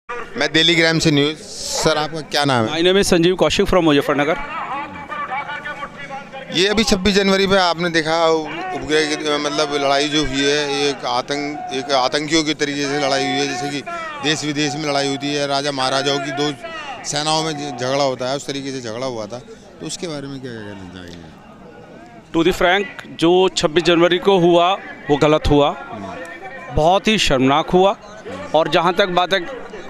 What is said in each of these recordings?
मैं दिल्ली ग्राम से news. Sir आपका क्या नाम है? My name is Sanjeev Kaushik from Muzaffarnagar. ये अभी 26 जनवरी पे आपने देखा उपग्रह की मतलब लड़ाई जो हुई है, एक आतंकियों के तरीके से लड़ाई हुई है, जैसे कि देश विदेश में लड़ाई होती है, राजा महाराजाओं की दो सेनाओं में झगड़ा होता है, उस तरीके से झगड़ा हुआ था। तो उसके बारे में क्या कहना चाहेंगे? टू दी फ्रैंक, जो 26 जनवरी को हुआ वो गलत हुआ, बहुत ही शर्मनाक हुआ। और जहाँ तक बात है,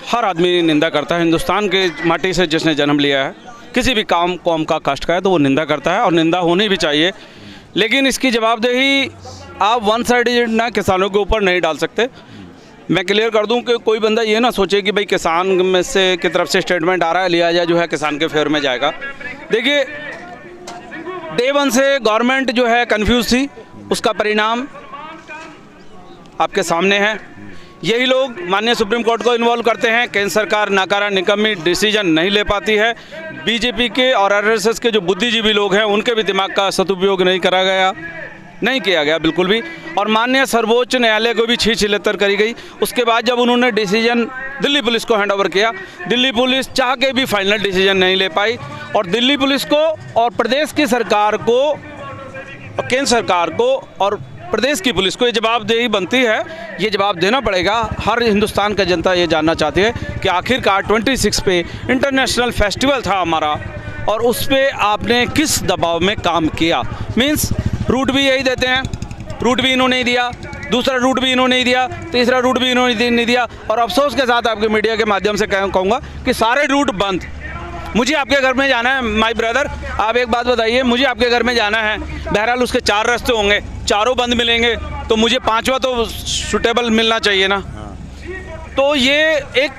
हर आदमी निंदा करता है। हिंदुस्तान के माटी से जिसने जन्म लिया है, किसी भी कौम का कष्ट का है तो वो निंदा करता है, और निंदा होनी भी चाहिए। लेकिन इसकी जवाबदेही आप वन साइडेड ना किसानों के ऊपर नहीं डाल सकते। मैं क्लियर कर दूं कि कोई बंदा ये ना सोचे कि भाई किसान में से की तरफ से स्टेटमेंट आ रहा है, लिया जाए जो है किसान के फेवर में जाएगा। देखिए, डे वन से गवर्नमेंट जो है कंफ्यूज थी, उसका परिणाम आपके सामने है। यही लोग माननीय सुप्रीम कोर्ट को इन्वॉल्व करते हैं। केंद्र सरकार नाकारा निकम्मी डिसीजन नहीं ले पाती है। बीजेपी के और आरएसएस के जो बुद्धिजीवी लोग हैं, उनके भी दिमाग का सदुपयोग नहीं किया गया बिल्कुल भी। और माननीय सर्वोच्च न्यायालय को भी छिछिलतर करी गई। उसके बाद जब उन्होंने डिसीजन दिल्ली पुलिस को हैंड ओवर किया, दिल्ली पुलिस चाह के भी फाइनल डिसीजन नहीं ले पाई। और दिल्ली पुलिस को और प्रदेश की सरकार को, केंद्र सरकार को और प्रदेश की पुलिस को ये जवाबदेही बनती है, ये जवाब देना पड़ेगा। हर हिंदुस्तान का जनता ये जानना चाहती है कि आखिरकार 26 पे इंटरनेशनल फेस्टिवल था हमारा, और उस पर आपने किस दबाव में काम किया। मीन्स रूट भी यही देते हैं, रूट भी इन्होंने नहीं दिया, दूसरा रूट भी इन्होंने नहीं दिया, तीसरा रूट भी इन्होंने नहीं दिया। और अफसोस के साथ आपके मीडिया के माध्यम से कहूँगा कि सारे रूट बंद। मुझे आपके घर में जाना है माय ब्रदर, आप एक बात बताइए, मुझे आपके घर में जाना है, बहरहाल उसके 4 रास्ते होंगे, चारों बंद मिलेंगे, तो मुझे 5वां तो सूटेबल मिलना चाहिए ना। तो ये एक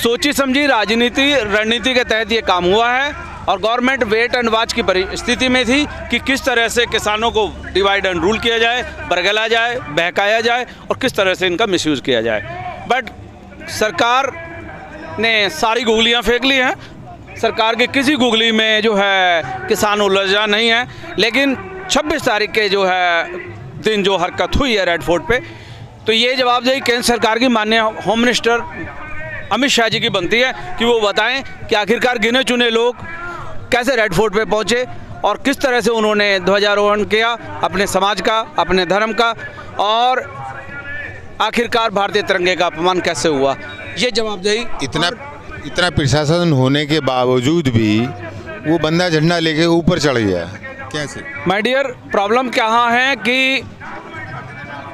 सोची समझी रणनीति के तहत ये काम हुआ है। और गवर्नमेंट वेट एंड वॉच की परिस्थिति में थी कि किस तरह से किसानों को डिवाइड एंड रूल किया जाए, बरगला जाए, बहकाया जाए, और किस तरह से इनका मिसयूज़ किया जाए। बट सरकार ने सारी गुगलियाँ फेंक ली हैं। सरकार की किसी गुगली में जो है किसान उलझा नहीं है। लेकिन 26 तारीख के जो है दिन जो हरकत हुई है रेड फोर्ट पे, तो ये जवाबदेही केंद्र सरकार की माननीय होम मिनिस्टर अमित शाह जी की बनती है कि वो बताएं कि आखिरकार गिने चुने लोग कैसे रेड फोर्ट पे पहुंचे और किस तरह से उन्होंने ध्वजारोहण किया अपने समाज का, अपने धर्म का, और आखिरकार भारतीय तिरंगे का अपमान कैसे हुआ। ये जवाबदेही इतना प्रशासन होने के बावजूद भी वो बंदा झंडा लेके ऊपर चढ़ गया, कैसे? माय डियर, प्रॉब्लम कहाँ है कि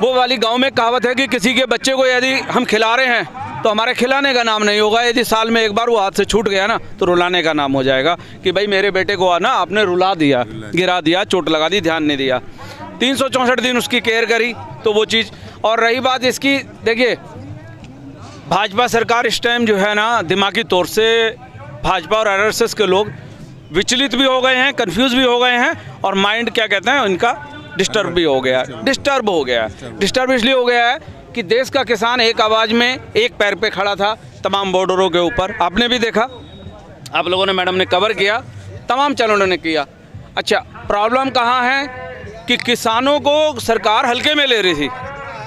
वो वाली गांव में कहावत है कि किसी के बच्चे को यदि हम खिला रहे हैं तो हमारे खिलाने का नाम नहीं होगा। यदि साल में एक बार वो हाथ से छूट गया ना, तो रुलाने का नाम हो जाएगा कि भाई मेरे बेटे को आना आपने रुला दिया, गिरा दिया, चोट लगा दी, ध्यान नहीं दिया। 364 दिन उसकी केयर करी, तो वो चीज़। और रही बात इसकी, देखिए भाजपा सरकार इस टाइम जो है ना, दिमागी तौर से भाजपा और आरएसएस के लोग विचलित भी हो गए हैं, कंफ्यूज भी हो गए हैं, और माइंड क्या कहते हैं इनका डिस्टर्ब भी हो गया। डिस्टर्ब इसलिए हो गया है कि देश का किसान एक आवाज़ में एक पैर पे खड़ा था तमाम बॉर्डरों के ऊपर। आपने भी देखा, आप लोगों ने, मैडम ने कवर किया, तमाम चैनलों ने किया। अच्छा, प्रॉब्लम कहाँ है कि किसानों को सरकार हल्के में ले रही थी,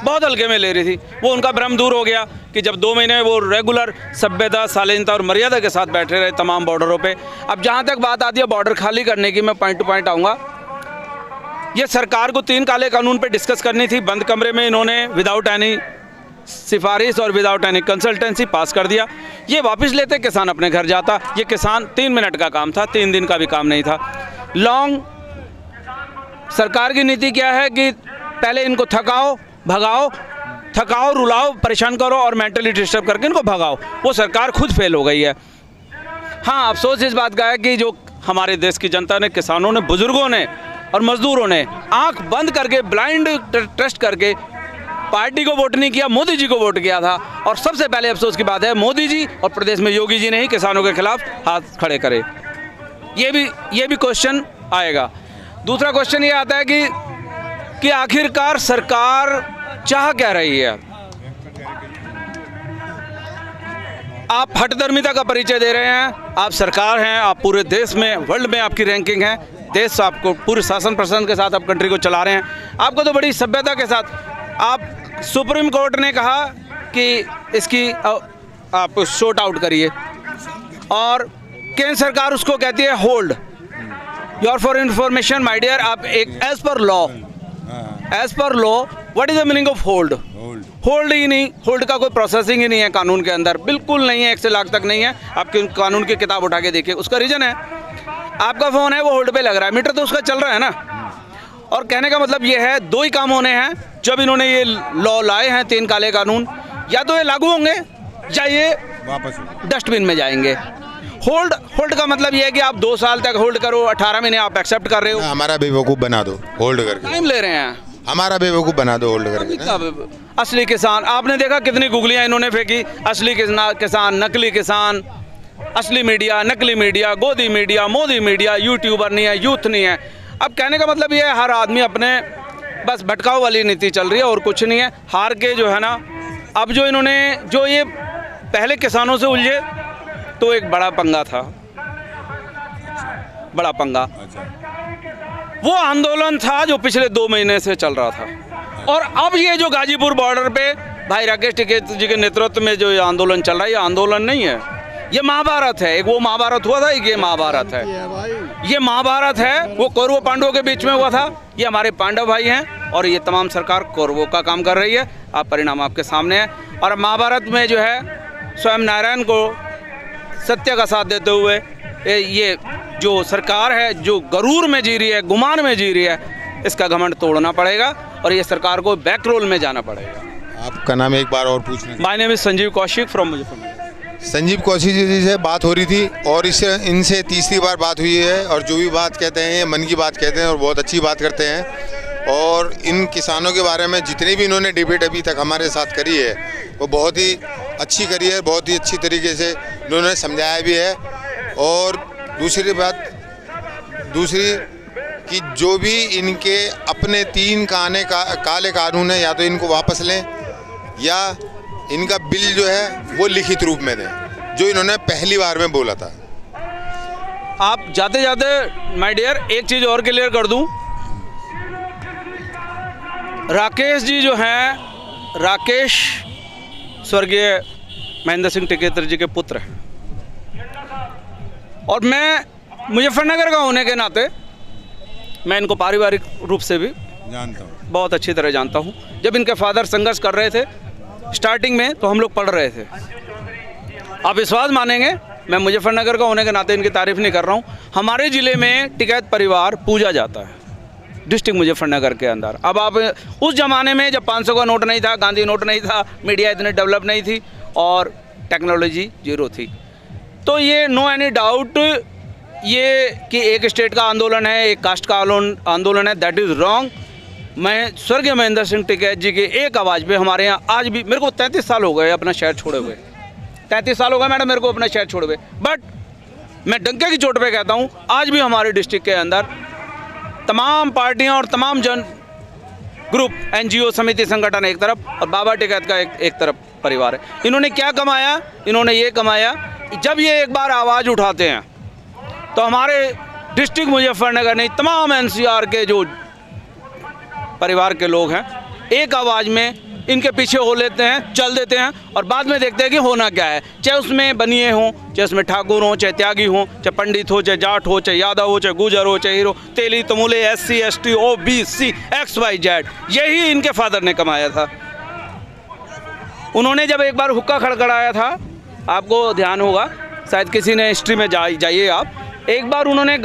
बहुत हल्के में ले रही थी। वो उनका भ्रम दूर हो गया कि जब 2 महीने वो रेगुलर सभ्यता, शालीनता और मर्यादा के साथ बैठे रहे तमाम बॉर्डरों पे। अब जहाँ तक बात आती है बॉर्डर खाली करने की, मैं पॉइंट टू पॉइंट आऊँगा। ये सरकार को 3 काले कानून पे डिस्कस करनी थी। बंद कमरे में इन्होंने विदाउट एनी सिफारिश और विदाउट एनी कंसल्टेंसी पास कर दिया। ये वापस लेते, किसान अपने घर जाता। ये किसान 3 मिनट का काम था, 3 दिन का भी काम नहीं था। लॉन्ग सरकार की नीति क्या है कि पहले इनको थकाओ, भगाओ, थकाओ, रुलाओ, परेशान करो और मेंटली डिस्टर्ब करके इनको भगाओ। वो सरकार खुद फेल हो गई है। हाँ, अफसोस इस बात का है कि जो हमारे देश की जनता ने, किसानों ने, बुजुर्गों ने और मजदूरों ने आंख बंद करके, ब्लाइंड ट्रस्ट करके पार्टी को वोट नहीं किया, मोदी जी को वोट किया था। और सबसे पहले अफसोस की बात है, मोदी जी और प्रदेश में योगी जी ने ही किसानों के खिलाफ हाथ खड़े करे। ये भी क्वेश्चन आएगा। दूसरा क्वेश्चन ये आता है कि आखिरकार सरकार चाह क्या रही है। आप हठधर्मिता का परिचय दे रहे हैं, आप सरकार हैं, आप पूरे देश में, वर्ल्ड में आपकी रैंकिंग है, देश आपको पूरे शासन प्रशासन के साथ आप कंट्री को चला रहे हैं। आपको तो बड़ी सभ्यता के साथ, आप सुप्रीम कोर्ट ने कहा कि इसकी आप शॉर्ट आउट करिए, और केंद्र सरकार उसको कहती है hold. Your for information my dear, आप एक as per law what is the meaning of hold? Hold ही नहीं, होल्ड का कोई प्रोसेसिंग ही नहीं है कानून के अंदर, बिल्कुल नहीं है, 1 से लाख तक नहीं है। आप कानून की किताब उठा के देखिए, उसका रीज़न है आपका फ़ोन है वो होल्ड पे लग रहा है, मीटर तो उसका चल रहा है ना। और कहने का मतलब ये है, 2 ही काम होने हैं जब इन्होंने ये लॉ लाए हैं, 3 काले कानून, या तो ये लागू होंगे या ये वापस डस्टबिन में जाएंगे। होल्ड का मतलब ये है कि आप 2 साल तक होल्ड करो, 18 महीने आप एक्सेप्ट कर रहे हो, हमारा बेवकूफ़ बना दो होल्ड करके, टाइम ले रहे हैं, हमारा बेवकूफ़ बना दो होल्ड करके। असली किसान, आपने देखा कितनी गुगलियां इन्होंने फेंकी, असली किसान, नकली किसान, असली मीडिया, नकली मीडिया, गोदी मीडिया, मोदी मीडिया, यूट्यूबर नहीं है, यूथ नहीं है। अब कहने का मतलब ये है, हर आदमी अपने बस भटकाव वाली नीति चल रही है और कुछ नहीं है। हार के जो है ना, अब जो इन्होंने जो ये पहले किसानों से उलझे तो एक बड़ा पंगा था, बड़ा पंगा, वो आंदोलन था जो पिछले 2 महीने से चल रहा था। और अब ये जो गाजीपुर बॉर्डर पे भाई राकेश टिकैत जी के नेतृत्व में जो ये आंदोलन चल रहा है, ये आंदोलन नहीं है, ये महाभारत है। एक वो महाभारत हुआ था, एक ये महाभारत है। ये महाभारत है, वो कौरवों पांडवों के बीच में हुआ था। ये हमारे पांडव भाई हैं और ये तमाम सरकार कौरवों का काम कर रही है। आप परिणाम आपके सामने है। और महाभारत में जो है स्वयं नारायण को सत्य का साथ देते हुए ये जो सरकार है, जो गरूर में जी रही है, गुमान में जी रही है, इसका घमंड तोड़ना पड़ेगा और ये सरकार को बैक रोल में जाना पड़ेगा। आपका नाम एक बार और पूछना। My name is Sanjeev Kaushik from Muzaffarnagar. Sanjeev Kaushik ji से बात हो रही थी और इनसे तीसरी बार बात हुई है, और जो भी बात कहते हैं ये मन की बात कहते हैं और बहुत अच्छी बात करते हैं। और इन किसानों के बारे में जितनी भी इन्होंने डिबेट अभी तक हमारे साथ करी है वो बहुत ही अच्छी करी है, बहुत ही अच्छी तरीके से इन्होंने समझाया भी है। और दूसरी बात कि जो भी इनके अपने 3 काले कानून हैं, या तो इनको वापस लें या इनका बिल जो है वो लिखित रूप में दें, जो इन्होंने पहली बार में बोला था। आप जाते जाते माय डियर एक चीज़ और क्लियर कर दूं, राकेश जी जो हैं, राकेश स्वर्गीय महेंद्र सिंह टिकैत जी के पुत्र हैं। और मैं मुजफ्फरनगर का होने के नाते मैं इनको पारिवारिक रूप से भी जानता हूँ, बहुत अच्छी तरह जानता हूँ। जब इनके फादर संघर्ष कर रहे थे स्टार्टिंग में, तो हम लोग पढ़ रहे थे। आप विश्वास मानेंगे, मैं मुजफ्फरनगर का होने के नाते इनकी तारीफ़ नहीं कर रहा हूँ। हमारे ज़िले में टिकैत परिवार पूजा जाता है, डिस्ट्रिक्ट मुजफ्फरनगर के अंदर। अब आप उस ज़माने में जब 500 का नोट नहीं था, गांधी नोट नहीं था, मीडिया इतने डेवलप नहीं थी और टेक्नोलॉजी 0 थी, तो ये नो एनी डाउट ये कि एक स्टेट का आंदोलन है, एक कास्ट का आंदोलन है, दैट इज़ रॉन्ग। मैं स्वर्गीय महेंद्र सिंह टिकैत जी के एक आवाज़ पे हमारे यहाँ आज भी, मेरे को 33 साल हो गए अपना शहर छोड़े हुए, 33 साल हो गए मैडम मेरे को अपना शहर छोड़े हुए, बट मैं डंके की चोट पे कहता हूँ आज भी हमारे डिस्ट्रिक्ट के अंदर तमाम पार्टियाँ और तमाम जन ग्रुप, NGO, समिति, संगठन एक तरफ और बाबा टिकैत का एक तरफ परिवार है। इन्होंने क्या कमाया? इन्होंने ये कमाया, जब ये एक बार आवाज़ उठाते हैं तो हमारे डिस्ट्रिक्ट मुजफ्फरनगर नहीं, तमाम NCR के जो परिवार के लोग हैं एक आवाज़ में इनके पीछे हो लेते हैं, चल देते हैं और बाद में देखते हैं कि होना क्या है। चाहे उसमें बनिए हों, चाहे उसमें ठाकुर हों, चाहे त्यागी हों, चाहे पंडित हो, चाहे जाट हो, चाहे यादव हो, चाहे गुजर हो, चाहे हीरो, तेली, तमुले, SC, ST, OBC, XYZ, यही इनके फादर ने कमाया था। उन्होंने जब एक बार हुक्का खड़खड़ाया था, आपको ध्यान होगा, शायद किसी ने हिस्ट्री में जाइए आप, एक बार उन्होंने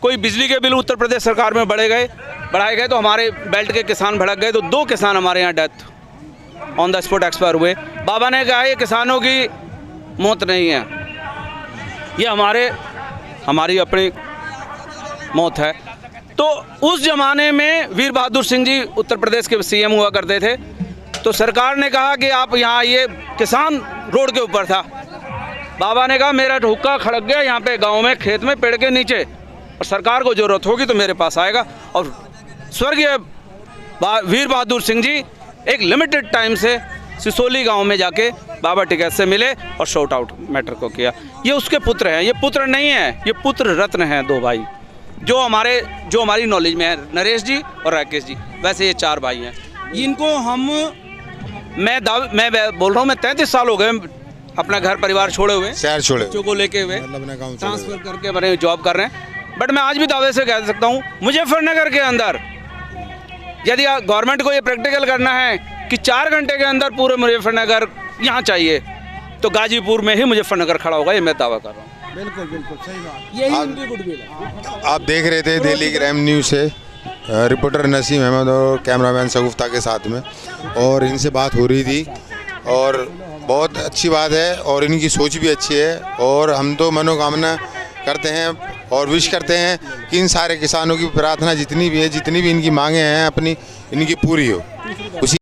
कोई बिजली के बिल उत्तर प्रदेश सरकार में बढ़ाए गए तो हमारे बेल्ट के किसान भड़क गए, तो 2 किसान हमारे यहाँ death on the spot expire हुए। बाबा ने कहा ये किसानों की मौत नहीं है, ये हमारी अपनी मौत है। तो उस ज़माने में वीर बहादुर सिंह जी उत्तर प्रदेश के CM हुआ करते थे, तो सरकार ने कहा कि आप यहाँ आइए, किसान रोड के ऊपर था। बाबा ने कहा मेरा हुक्का खड़क गया यहाँ पे गांव में, खेत में, पेड़ के नीचे, और सरकार को ज़रूरत होगी तो मेरे पास आएगा। और स्वर्गीय वीर बहादुर सिंह जी एक लिमिटेड टाइम से सिसोली गांव में जाके बाबा टिकैत से मिले और शॉर्ट आउट मैटर को किया। ये उसके पुत्र हैं, ये पुत्र नहीं है, ये पुत्र रत्न हैं, 2 भाई जो हमारी नॉलेज में है, नरेश जी और राकेश जी। वैसे ये 4 भाई हैं। इनको मैं बोल रहा हूँ, मैं 33 साल हो गए अपना घर परिवार छोड़े हुए, शहर छोड़े बच्चों को लेके हुए, मतलब अपना गाँव छोड़े ट्रांसफर करके अपने जॉब कर रहे हैं। बट मैं आज भी दावे से कह सकता हूँ, मुजफ्फरनगर के अंदर यदि गवर्नमेंट को ये प्रैक्टिकल करना है कि 4 घंटे के अंदर पूरे मुजफ्फरनगर यहाँ चाहिए, तो गाजीपुर में ही मुजफ्फरनगर खड़ा होगा, ये मैं दावा कर रहा हूँ। बिल्कुल बिल्कुल सही बात, यही उनकी गुडविल है। आप देख रहे थे दिल्ली क्राइम न्यूज़ से रिपोर्टर नसीम अहमद और कैमरामैन शगुफ्ता के साथ में, और इनसे बात हो रही थी और बहुत अच्छी बात है और इनकी सोच भी अच्छी है। और हम तो मनोकामना करते हैं और विश करते हैं कि इन सारे किसानों की प्रार्थना जितनी भी है, जितनी भी इनकी मांगे हैं अपनी, इनकी पूरी हो। उसी